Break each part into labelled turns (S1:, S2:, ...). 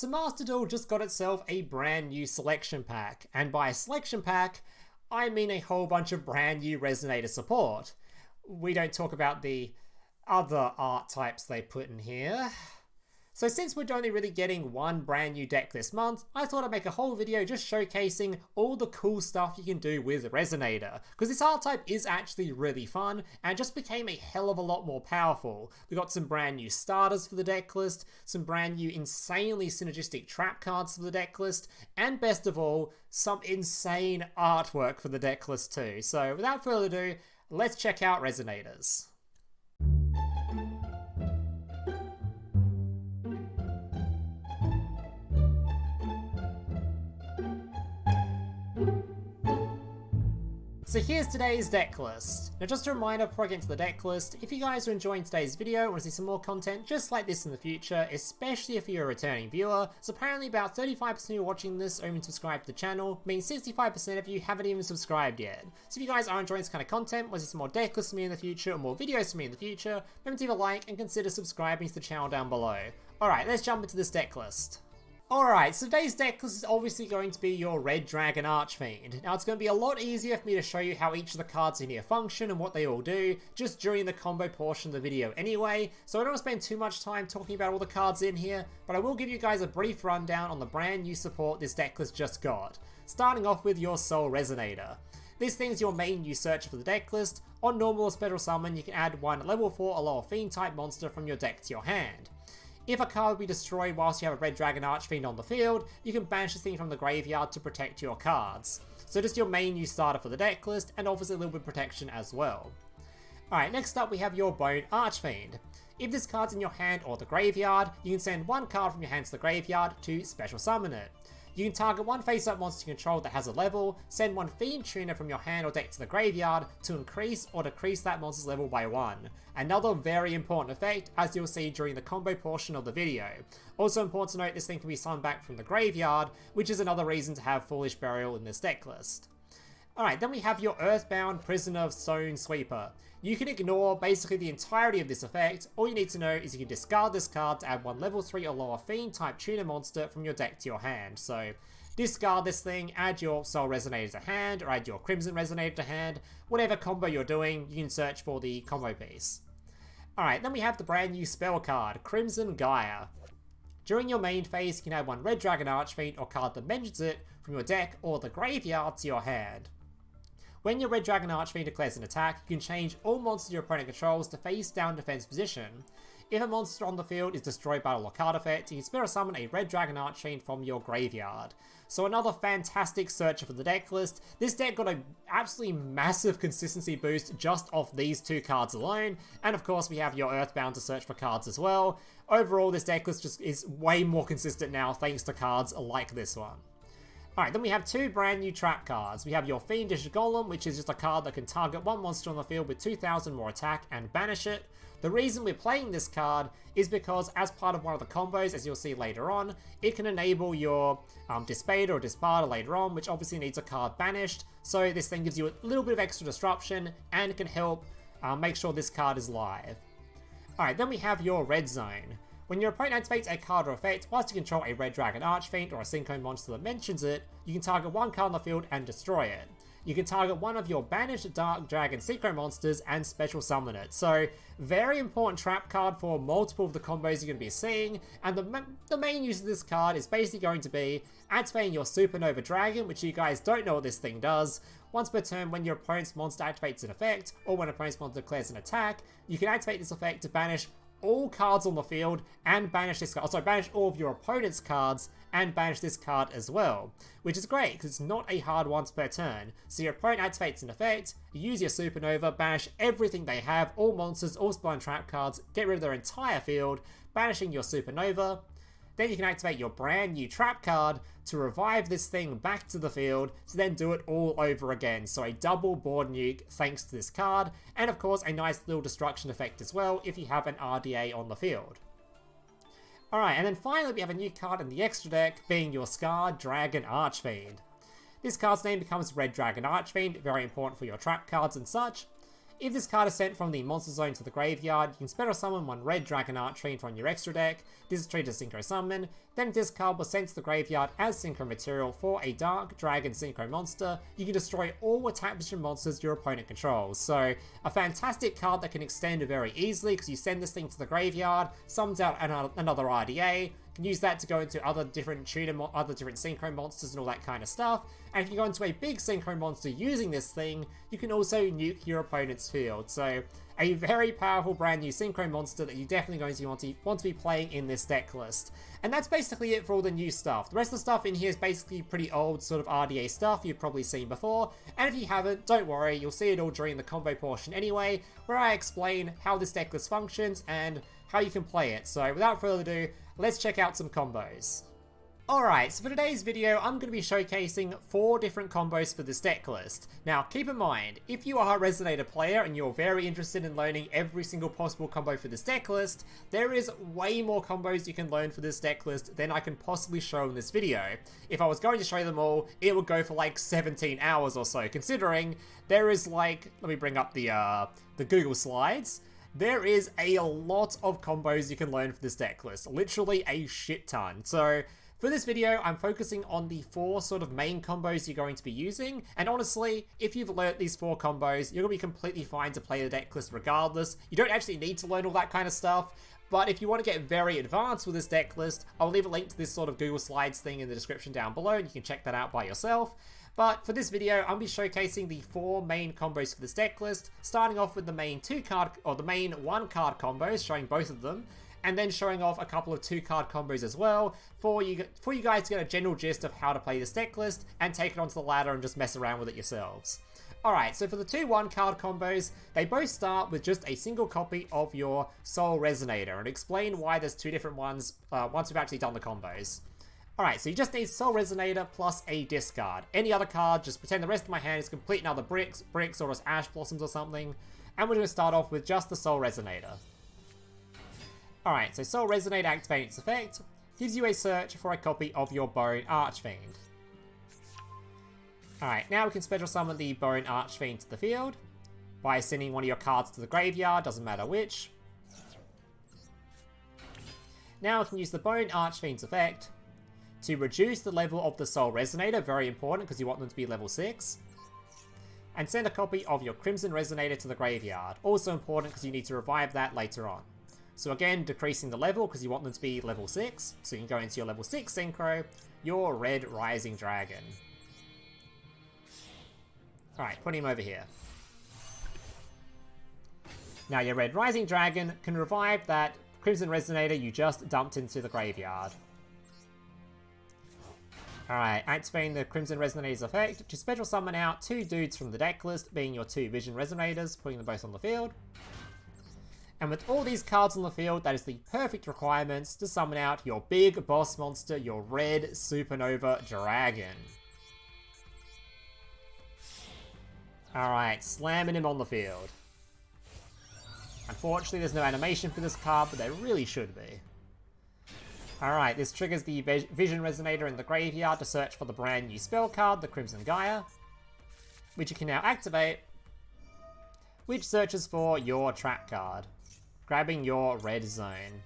S1: So Master Duel just got itself a brand new selection pack, and by a selection pack, I mean a whole bunch of brand new Resonator support. We don't talk about the other art types they put in here. So since we're only really getting one brand new deck this month, I thought I'd make a whole video just showcasing all the cool stuff you can do with Resonator, because this art type is actually really fun and just became a hell of a lot more powerful. We got some brand new starters for the deck list, some brand new insanely synergistic trap cards for the deck list, and best of all, some insane artwork for the deck list too. So without further ado, let's check out Resonators. So here's today's deck list. Now just a reminder before I get into the deck list, if you guys are enjoying today's video and want to see some more content just like this in the future, especially if you're a returning viewer, so apparently about 35% of you watching this are even subscribed to the channel, meaning 65% of you haven't even subscribed yet. So if you guys are enjoying this kind of content, want to see some more deck lists from me in the future or more videos from me in the future, remember to leave a like and consider subscribing to the channel down below. Alright, let's jump into this deck list. Alright, so today's deck list is obviously going to be your Red Dragon Archfiend. Now it's going to be a lot easier for me to show you how each of the cards in here function and what they all do, just during the combo portion of the video anyway, so I don't want to spend too much time talking about all the cards in here, but I will give you guys a brief rundown on the brand new support this deck list just got. Starting off with your Soul Resonator. This thing is your main new searcher for the deck list. On normal or special summon, you can add one level 4 or lower Fiend type monster from your deck to your hand. If a card will be destroyed whilst you have a Red Dragon Archfiend on the field, you can banish this thing from the graveyard to protect your cards. So just your main new starter for the deck list, and offers a little bit of protection as well. Alright, next up we have your Bone Archfiend. If this card's in your hand or the graveyard, you can send one card from your hand to the graveyard to special summon it. You can target one face-up monster you control that has a level, send one Fiend Tuner from your hand or deck to the graveyard to increase or decrease that monster's level by 1. Another very important effect, as you'll see during the combo portion of the video. Also important to note, this thing can be summoned back from the graveyard, which is another reason to have Foolish Burial in this deck list. Alright, then we have your Earthbound Prisoner of Stone Sweeper. You can ignore basically the entirety of this effect. All you need to know is you can discard this card to add one level 3 or lower Fiend type tuner monster from your deck to your hand. So discard this thing, add your Soul Resonator to hand, or add your Crimson Resonator to hand. Whatever combo you're doing, you can search for the combo piece. Alright, then we have the brand new spell card, Crimson Gaia. During your main phase, you can add one Red Dragon Archfiend or card that mentions it from your deck or the graveyard to your hand. When your Red Dragon Archfiend declares an attack, you can change all monsters your opponent controls to face down defense position. If a monster on the field is destroyed by a card effect, you can special summon a Red Dragon Archfiend from your graveyard. So another fantastic searcher for the deck list. This deck got an absolutely massive consistency boost just off these two cards alone, and of course we have your Earthbound to search for cards as well. Overall, this deck list just is way more consistent now thanks to cards like this one. Alright, then we have two brand new trap cards. We have your Fiendish Golem, which is just a card that can target one monster on the field with 2,000 more attack and banish it. The reason we're playing this card is because as part of one of the combos, as you'll see later on, it can enable your Dis Pater or Dis Pater later on, which obviously needs a card banished. So this thing gives you a little bit of extra disruption and can help make sure this card is live. Alright, then we have your Red Zone. When your opponent activates a card or effect, whilst you control a Red Dragon Archfiend or a Synkron monster that mentions it, you can target one card on the field and destroy it. You can target one of your banished Dark Dragon Synkron monsters and special summon it. So, very important trap card for multiple of the combos you're going to be seeing, and the main use of this card is basically going to be activating your Supernova Dragon, which you guys don't know what this thing does. Once per turn, when your opponent's monster activates an effect, or when an opponent's monster declares an attack, you can activate this effect to banish all cards on the field and banish this card. Sorry, banish all of your opponent's cards and banish this card as well, which is great because it's not a hard once per turn. So your opponent activates an effect, you use your Supernova, banish everything they have, all monsters, all spell and trap cards, get rid of their entire field, banishing your Supernova. Then you can activate your brand new trap card to revive this thing back to the field to then do it all over again. So a double board nuke thanks to this card, and of course a nice little destruction effect as well if you have an RDA on the field. Alright, and then finally we have a new card in the extra deck being your Dragon Archfiend. This card's name becomes Red Dragon Archfiend, very important for your trap cards and such. If this card is sent from the monster zone to the graveyard, you can special summon one red Dragon Archfiend from your extra deck. This is treated as Synchro Summon. Then if this card was sent to the graveyard as Synchro material for a Dark Dragon Synchro monster, you can destroy all attack position monsters your opponent controls. So a fantastic card that can extend very easily because you send this thing to the graveyard, summons out another RDA, can use that to go into other different synchro monsters and all that kind of stuff. And if you go into a big synchro monster using this thing, you can also nuke your opponent's field. So a very powerful brand new synchro monster that you're definitely going to want to be playing in this deck list. And that's basically it for all the new stuff. The rest of the stuff in here is basically pretty old sort of RDA stuff you've probably seen before. And if you haven't, don't worry, you'll see it all during the combo portion anyway, where I explain how this deck list functions and how you can play it. So without further ado, let's check out some combos. Alright, so for today's video, I'm going to be showcasing 4 different combos for this deck list. Now, keep in mind, if you are a Resonator player and you're very interested in learning every single possible combo for this deck list, there is way more combos you can learn for this deck list than I can possibly show in this video. If I was going to show them all, it would go for like 17 hours or so, considering there is like, let me bring up the Google Slides. There is a lot of combos you can learn for this deck list, literally a shit ton. So for this video, I'm focusing on the 4 sort of main combos you're going to be using, and honestly, if you've learnt these 4 combos, you're going to be completely fine to play the deck list regardless. You don't actually need to learn all that kind of stuff, but if you want to get very advanced with this deck list, I'll leave a link to this sort of Google Slides thing in the description down below, and you can check that out by yourself. But for this video, I'm going to be showcasing the 4 main combos for this deck list, starting off with the main 1 card combos, showing both of them, and then showing off a couple of 2-card combos as well, for you guys to get a general gist of how to play this deck list, and take it onto the ladder and just mess around with it yourselves. Alright, so for the 2 1-card combos, they both start with just a single copy of your Soul Resonator, and explain why there's 2 different ones once we've actually done the combos. Alright, so you just need Soul Resonator plus a discard. Any other card, just pretend the rest of my hand is complete and other bricks or just Ash Blossoms or something, and we're going to start off with just the Soul Resonator. Alright, so Soul Resonator activating its effect gives you a search for a copy of your Bone Archfiend. Alright, now we can special summon the Bone Archfiend to the field by sending one of your cards to the graveyard, doesn't matter which. Now we can use the Bone Archfiend's effect to reduce the level of the Soul Resonator, very important because you want them to be level 6. And send a copy of your Crimson Resonator to the graveyard, also important because you need to revive that later on. So again, decreasing the level because you want them to be level 6, so you can go into your level 6 Synchro, your Red Rising Dragon. Alright, put him over here. Now your Red Rising Dragon can revive that Crimson Resonator you just dumped into the graveyard. Alright, activating the Crimson Resonator's effect to special summon out 2 dudes from the deck list, being your 2 Vision Resonators, putting them both on the field. And with all these cards on the field, that is the perfect requirements to summon out your big boss monster, your Red Supernova Dragon. Alright, slamming him on the field. Unfortunately, there's no animation for this card, but there really should be. Alright, this triggers the Vision Resonator in the graveyard to search for the brand new spell card, the Crimson Gaia, which you can now activate, which searches for your trap card, grabbing your red zone.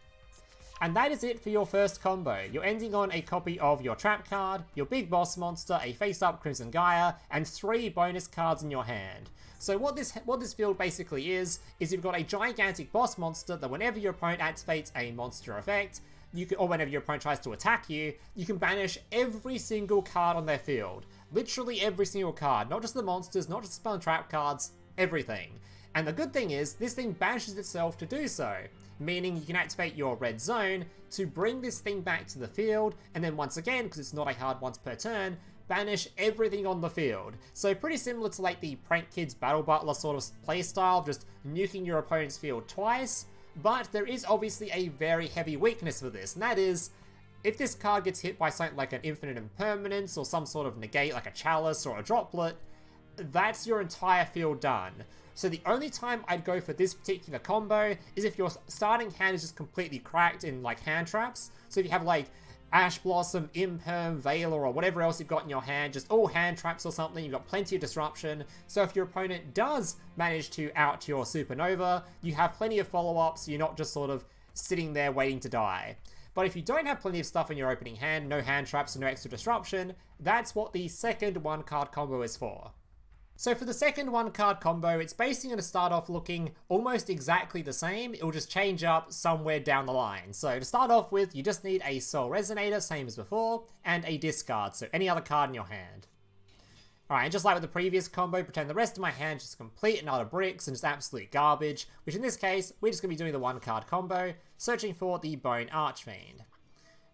S1: And that is it for your first combo. You're ending on a copy of your trap card, your big boss monster, a face-up Crimson Gaia, and 3 bonus cards in your hand. So what this field basically is you've got a gigantic boss monster that whenever your opponent activates a monster effect, or whenever your opponent tries to attack you, you can banish every single card on their field. Literally every single card, not just the monsters, not just the spell and trap cards, everything. And the good thing is, this thing banishes itself to do so, meaning you can activate your red zone to bring this thing back to the field, and then once again, because it's not a card once per turn, banish everything on the field. So pretty similar to like the Prank Kids Battle Butler sort of playstyle, just nuking your opponent's field twice, but there is obviously a very heavy weakness for this, and that is, if this card gets hit by something like an Infinite Impermanence or some sort of negate like a Chalice or a Droplet, that's your entire field done. So the only time I'd go for this particular combo is if your starting hand is just completely cracked in like hand traps. So if you have like Ash Blossom, Imperm, Veiler, or whatever else you've got in your hand, just all hand traps or something. You've got plenty of disruption, so if your opponent does manage to out your Supernova, you have plenty of follow-ups, so you're not just sort of sitting there waiting to die. But if you don't have plenty of stuff in your opening hand, no hand traps and no extra disruption, that's what the second 1-card combo is for. So for the second 1-card combo, it's basically going to start off looking almost exactly the same. It will just change up somewhere down the line. So to start off with, you just need a Soul Resonator, same as before, and a discard, so any other card in your hand. Alright, and just like with the previous combo, pretend the rest of my hand is just complete and utter bricks and just absolute garbage, which in this case, we're just going to be doing the 1-card combo, searching for the Bone Archfiend.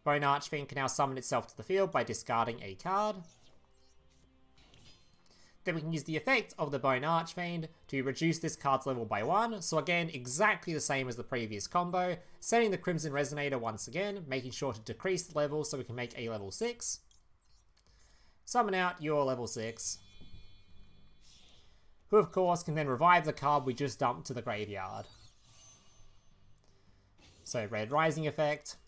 S1: Bone Archfiend can now summon itself to the field by discarding a card. Then we can use the effect of the Bone Archfiend to reduce this card's level by 1, so again, exactly the same as the previous combo, setting the Crimson Resonator once again, making sure to decrease the level so we can make a level 6. Summon out your level 6, who of course can then revive the card we just dumped to the graveyard. So Red Rising effect,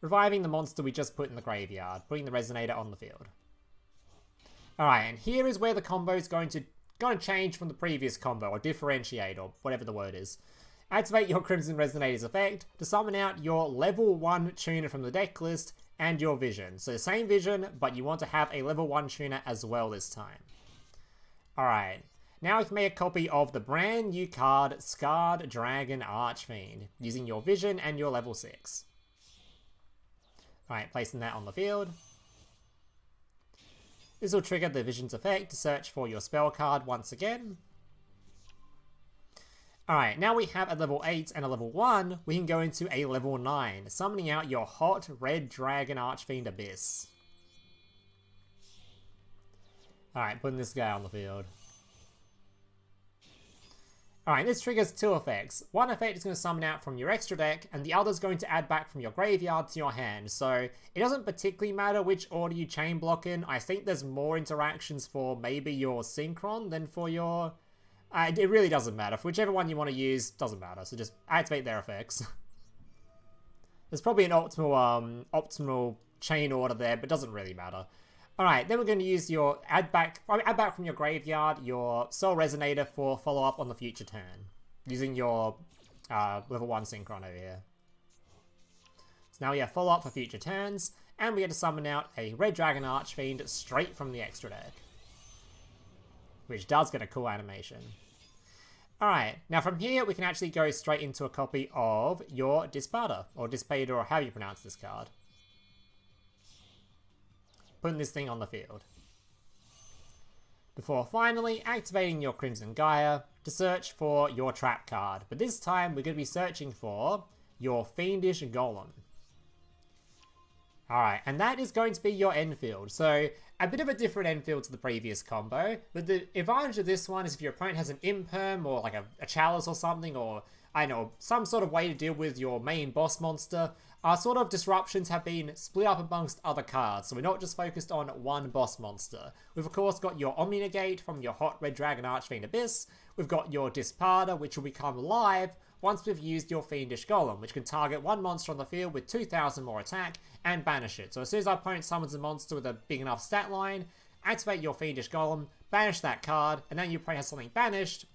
S1: reviving the monster we just put in the graveyard, putting the Resonator on the field. Alright, and here is where the combo is going to change from the previous combo, or differentiate, or whatever the word is. Activate your Crimson Resonator's effect to summon out your level 1 tuner from the deck list and your vision. So the same vision, but you want to have a level 1 tuner as well this time. Alright, now we can make a copy of the brand new card, Scarred Dragon Archfiend, using your vision and your level 6. Alright, placing that on the field. This will trigger the Vision's effect to search for your spell card once again. Alright, now we have a level 8 and a level 1, we can go into a level 9, summoning out your hot red Dragon Archfiend Abyss. Alright, putting this guy on the field. Alright, this triggers 2 effects. One effect is going to summon out from your extra deck, and the other is going to add back from your graveyard to your hand. So it doesn't particularly matter which order you chain block in. I think there's more interactions for maybe your Synkron than for your... it really doesn't matter. For whichever one you want to use, doesn't matter. So just activate their effects. There's probably an optimal chain order there, but it doesn't really matter. Alright, then we're going to use your add back from your graveyard, your Soul Resonator for follow-up on the future turn. Using your level 1 Synkron over here. So now we have follow-up for future turns, and we get to summon out a Red Dragon Archfiend straight from the extra deck. Which does get a cool animation. Alright, now from here we can actually go straight into a copy of your Dis Pater, or Dis Pater, or however you pronounce this card. Putting this thing on the field. Before finally activating your Crimson Gaia to search for your trap card. But this time we're going to be searching for your Fiendish Golem. Alright, and that is going to be your end field. So a bit of a different end field to the previous combo. But the advantage of this one is if your opponent has an Imperm or like a Chalice or something, or I know, some sort of way to deal with your main boss monster, our sort of disruptions have been split up amongst other cards, so we're not just focused on one boss monster. We've of course got your Omni Negate from your hot Red Dragon Archfiend Abyss, we've got your Dis Pater, which will become live once we've used your Fiendish Golem, which can target one monster on the field with 2,000 more attack and banish it. So as soon as our opponent summons a monster with a big enough stat line, activate your Fiendish Golem, banish that card, and then your opponent has something banished,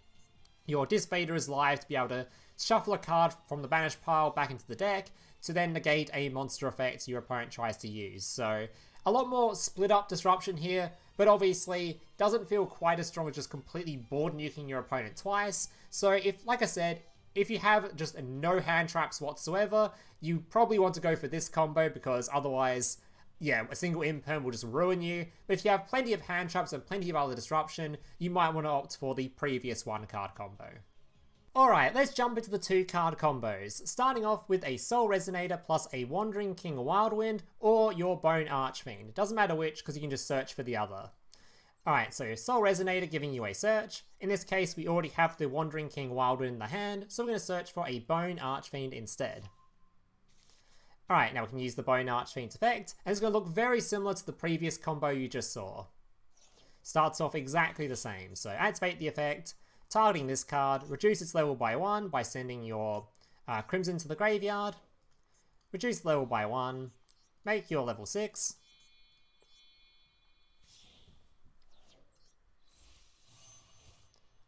S1: your Dis Pater is live to be able to shuffle a card from the banished pile back into the deck to then negate a monster effect your opponent tries to use. So a lot more split up disruption here, but obviously doesn't feel quite as strong as just completely board nuking your opponent twice. So if, like I said, if you have just no hand traps whatsoever, you probably want to go for this combo because otherwise, yeah, a single Imperm will just ruin you. But if you have plenty of hand traps and plenty of other disruption, you might want to opt for the previous 1-card combo. Alright, let's jump into the 2-card combos, starting off with a Soul Resonator plus a Wandering King Wildwind, or your Bone Archfiend. It doesn't matter which, because you can just search for the other. Alright, so Soul Resonator giving you a search. In this case, we already have the Wandering King Wildwind in the hand, so we're going to search for a Bone Archfiend instead. Alright, now we can use the Bone Archfiend's effect, and it's going to look very similar to the previous combo you just saw. Starts off exactly the same, so activate the effect, targeting this card, reduce its level by 1 by sending your Crimson to the graveyard. reduce level by 1, make your level 6.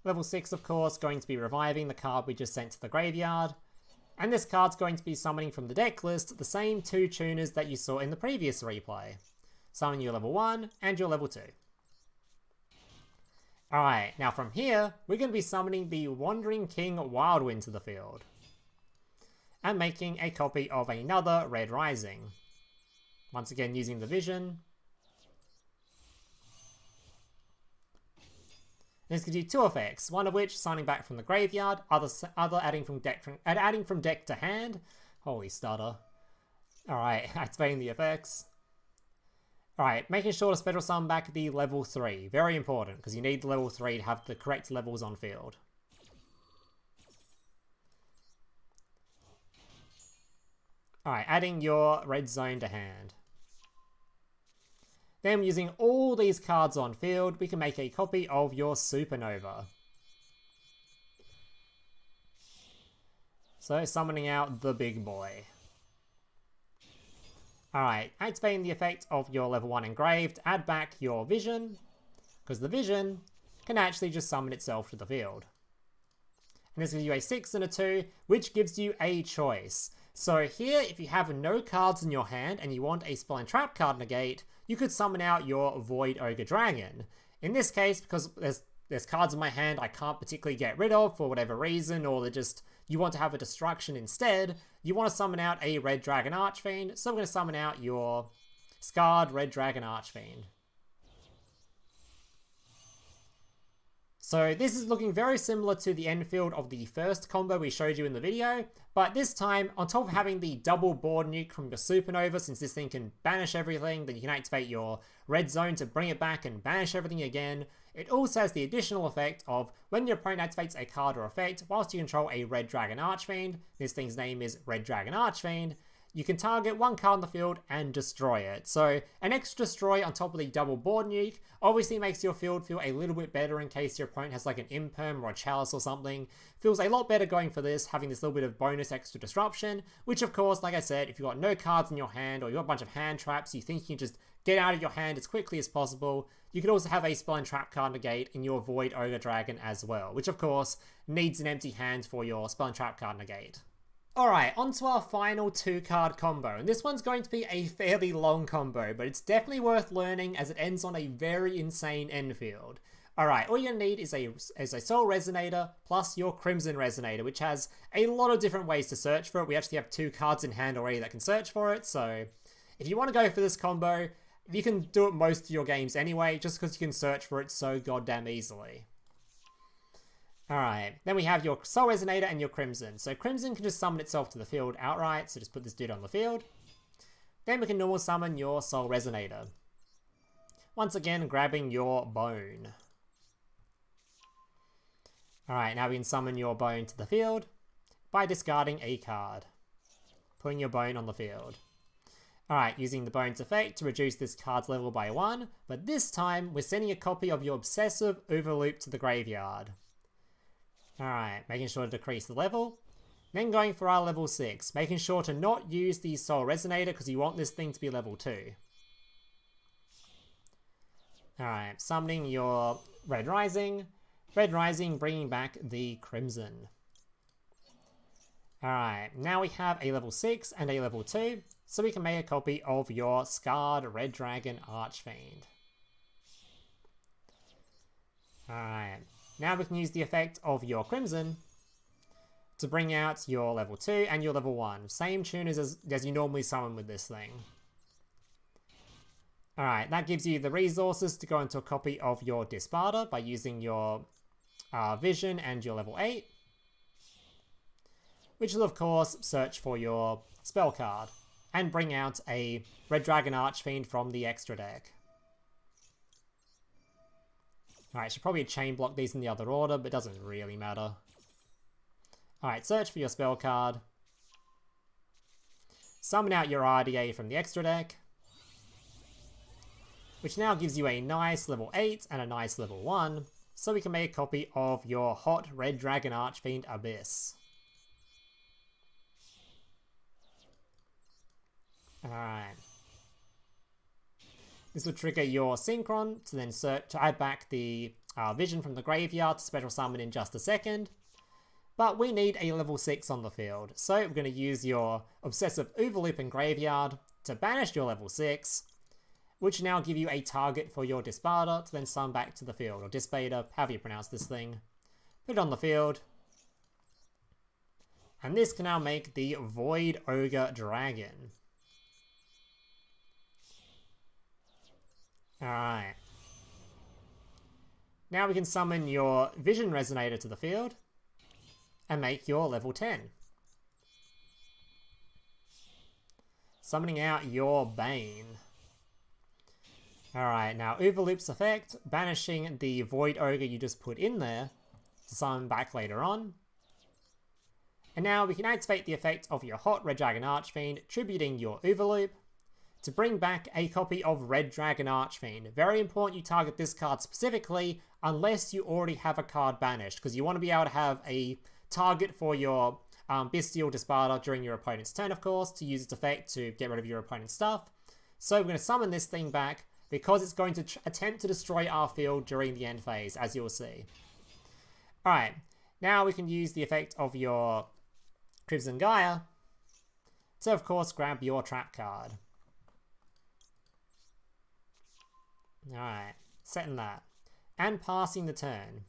S1: Level 6, of course, going to be reviving the card we just sent to the graveyard. And this card's going to be summoning from the deck list the same 2 tuners that you saw in the previous replay. Summon your level 1 and your level 2. Alright, now from here, we're going to be summoning the Wandering King Wildwind to the field. And making a copy of another Red Rising. Once again using the vision. This gives you 2 effects, one of which signing back from the graveyard, other adding from deck to hand. Holy stutter. Alright, activating the effects. Alright, making sure to special summon back the level 3. Very important, because you need the level 3 to have the correct levels on field. Alright, adding your red zone to hand. Then using all these cards on field, we can make a copy of your Supernova. So summoning out the big boy. Alright, activating the effect of your level 1 engraved, add back your vision, because the vision can actually just summon itself to the field. And this gives you a 6 and a 2, which gives you a choice. So here, if you have no cards in your hand and you want a spell and trap card negate, you could summon out your Void Ogre Dragon. In this case, because there's cards in my hand I can't particularly get rid of for whatever reason, or they're just, you want to have a destruction instead, you want to summon out a Red Dragon Archfiend, so I'm going to summon out your Scarred Red Dragon Archfiend. So this is looking very similar to the end field of the first combo we showed you in the video, but this time, on top of having the double board nuke from your Supernova, since this thing can banish everything, then you can activate your red zone to bring it back and banish everything again. It also has the additional effect of when your opponent activates a card or effect, whilst you control a Red Dragon Archfiend, this thing's name is Red Dragon Archfiend, you can target one card on the field and destroy it. So an extra destroy on top of the double board nuke obviously makes your field feel a little bit better in case your opponent has like an Imperm or a Chalice or something. Feels a lot better going for this, having this little bit of bonus extra disruption, which of course, like I said, if you've got no cards in your hand or you've got a bunch of hand traps, you think you can just get out of your hand as quickly as possible, you could also have a spell and trap card negate in your Void Ogre Dragon as well, which of course needs an empty hand for your spell and trap card negate. Alright, on to our final 2-card combo, and this one's going to be a fairly long combo, but it's definitely worth learning as it ends on a very insane end field. Alright, all you're going to need is a Soul Resonator plus your Crimson Resonator, which has a lot of different ways to search for it. We actually have 2 cards in hand already that can search for it, so if you want to go for this combo, you can do it most of your games anyway, just because you can search for it so goddamn easily. Alright, then we have your Soul Resonator and your Crimson. So Crimson can just summon itself to the field outright, so just put this dude on the field. Then we can normal summon your Soul Resonator. Once again, grabbing your Bone. Alright, now we can summon your Bone to the field by discarding a card. Putting your Bone on the field. Alright, using the Bone's effect to reduce this card's level by 1, but this time we're sending a copy of your Obsessive Uvualoop to the graveyard. Alright, making sure to decrease the level. Then going for our level 6, making sure to not use the Soul Resonator because you want this thing to be level 2. Alright, summoning your Red Rising. Red Rising bringing back the Crimson. Alright, now we have a level 6 and a level 2, so we can make a copy of your Scarred Red Dragon Archfiend. Alright. Now we can use the effect of your Crimson to bring out your level 2 and your level 1. Same tuners as you normally summon with this thing. Alright, that gives you the resources to go into a copy of your Dis Pater by using your Vision and your level 8. Which will of course search for your spell card and bring out a Red Dragon Archfiend from the extra deck. Alright, should probably chain block these in the other order, but it doesn't really matter. Alright, search for your spell card. Summon out your RDA from the extra deck. Which now gives you a nice level 8 and a nice level 1, so we can make a copy of your hot Red Dragon Archfiend Abyss. Alright. This will trigger your Synkron to then to add back the vision from the graveyard to special summon in just a second. But we need a level 6 on the field, so we're going to use your Obsessive Uvualoop in graveyard to banish your level 6, which now give you a target for your Dis Pater to then summon back to the field, or Dis Pater, however you pronounce this thing. Put it on the field. And this can now make the Void Ogre Dragon. Alright. Now we can summon your Vision Resonator to the field and make your level 10. Summoning out your Bane. Alright, now Uvualoop's effect, banishing the Void Ogre you just put in there to summon back later on. And now we can activate the effect of your hot Red Dragon Archfiend, tributing your Uvualoop, to bring back a copy of Red Dragon Archfiend. Very important you target this card specifically, unless you already have a card banished, because you want to be able to have a target for your Bystial Dis Pater during your opponent's turn, of course, to use its effect to get rid of your opponent's stuff. So we're going to summon this thing back, because it's going to attempt to destroy our field during the end phase, as you'll see. Alright, now we can use the effect of your Crimson Gaia to, of course, grab your trap card. Alright, setting that. And passing the turn.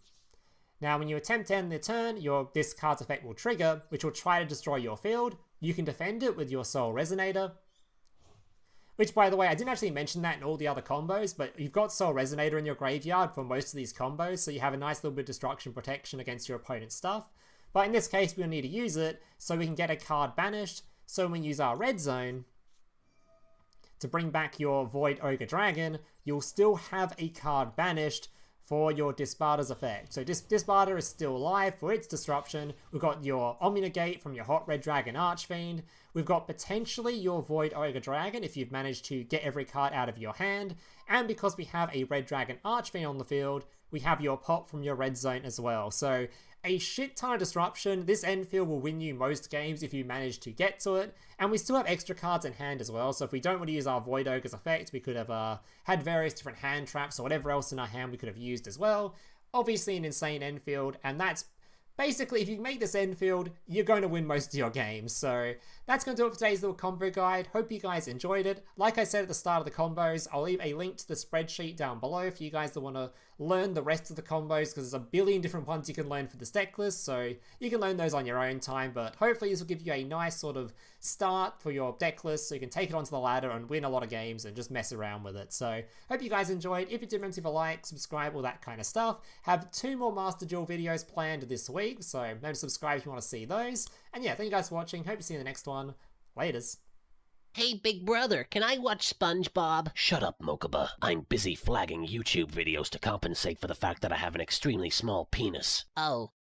S1: Now, when you attempt to end the turn, this card's effect will trigger, which will try to destroy your field. You can defend it with your Soul Resonator. Which, by the way, I didn't actually mention that in all the other combos, but you've got Soul Resonator in your graveyard for most of these combos, so you have a nice little bit of destruction protection against your opponent's stuff. But in this case, we'll need to use it so we can get a card banished. So when we use our red zone to bring back your Void Ogre Dragon, you'll still have a card banished for your Dis Pater's effect. So Dis Pater is still alive for its disruption. We've got your Omnigate from your hot Red Dragon Archfiend. We've got potentially your Void Ogre Dragon if you've managed to get every card out of your hand. And because we have a Red Dragon Archfiend on the field, we have your pop from your red zone as well. So a shit ton of disruption. This end field will win you most games if you manage to get to it. And we still have extra cards in hand as well. So if we don't want to use our Void Ogre's effect, we could have had various different hand traps or whatever else in our hand we could have used as well. Obviously an insane end field, and that's basically, if you make this end field, you're going to win most of your games. So that's going to do it for today's little combo guide. Hope you guys enjoyed it. Like I said at the start of the combos, I'll leave a link to the spreadsheet down below for you guys that want to learn the rest of the combos, because there's a billion different ones you can learn for this deck list, so you can learn those on your own time. But hopefully this will give you a nice sort of start for your deck list, so you can take it onto the ladder and win a lot of games and just mess around with it. So hope you guys enjoyed. If you did, remember to leave a like, subscribe, all that kind of stuff. Have 2 more Master Duel videos planned this week, so remember to subscribe if you want to see those. And yeah, thank you guys for watching. Hope to see you in the next one. Laters.
S2: Hey, big brother, can I watch SpongeBob?
S3: Shut up, Mokuba. I'm busy flagging YouTube videos to compensate for the fact that I have an extremely small penis.
S2: Oh.